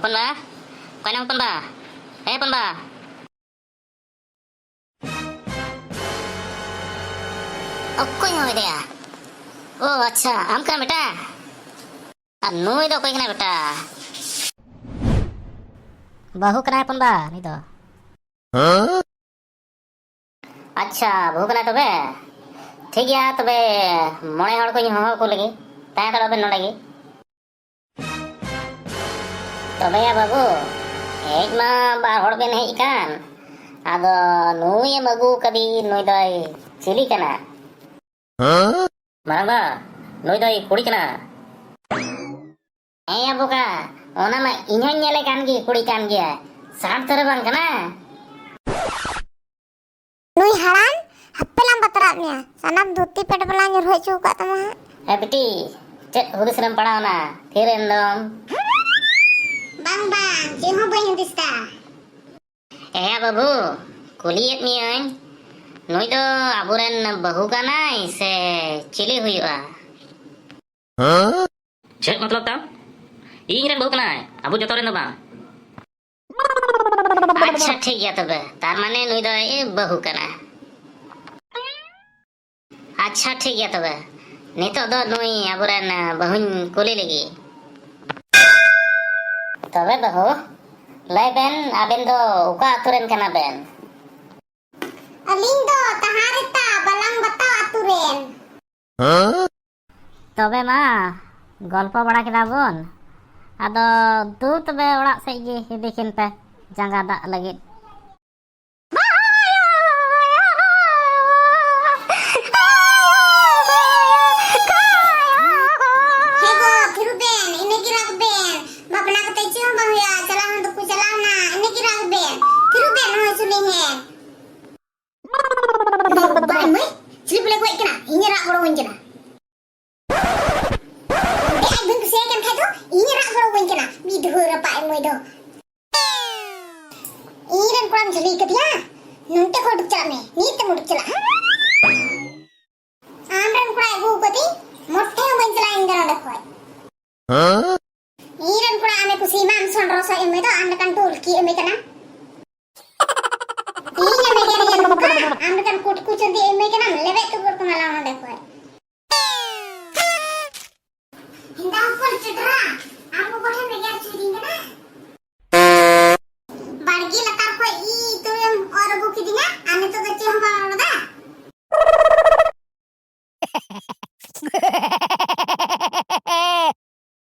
Hopon ba? Kau nak hopon ba? Hopon ba? कोई हो गया ओ अच्छा हम कहाँ बेटा नुई दो कोई कना बेटा बहू कना अपन बा नी दो अच्छा बहू कना तबे ठीक गया तबे मोड़े हड़ को हो को लगी ता तड़बे न लगी तबे या बाबू एक मा बार हड़ बेन हे इकान आदो नुई मगु कदी नुई दई चिली कना Marang ba, noi doi kuri kana. Abu ka, ona ma inyo nyele kan gi kuri kan gi. Saat terbang kana. Nui haran, hapelam baterapnya. Sanap duti pada pelanyur hoi cuka tama. Beti, cek hudus ram pada ona. Thiren dom. Bang, jeho bayi dista. Babu, kuliat ni an. Noi do aburan bahu kana se chili huyua. Cek मतलब tau? Ingren bahu kana abu jotoren do bang. अच्छा ठीक है तबे तार माने नुई दो ए बहु कना अच्छा ठीक है तबे नितो दो नुई अबुरन बहुन कुली लगी तबे बहु लै बेन आबेन दो उका अतुरेन कना Ben Aling do taharita balang bata aturen. तबे मा गल्प बड़ा केदा बोन आदो दू तबे ओड़ा से गे दिखिन पे जंगा दा लगी Hego thiru ben, ini kira ben. Bapna kata cium bang ya, jalan untuk ku jalan na. Ini kira ben. Thiru ben hoi suling he. Bye mai, cili boleh buat kena. Ini rak boro win kena. Ai bung saya kan kado, ini rak boro win kena. Bidhu rapai moi do. Ini ran kurang jeli ketia. Nunte ko duk cala me, ni te muduk cala. Amran kurai bu kati, motte win cala indra dak koi. Ini ran kurai ame ku simam son rosa eme do anda kan tulki eme kena. Ini ame kena buka, anda kan kut kucur di eme kena lewet tu berpengalaman dak koi.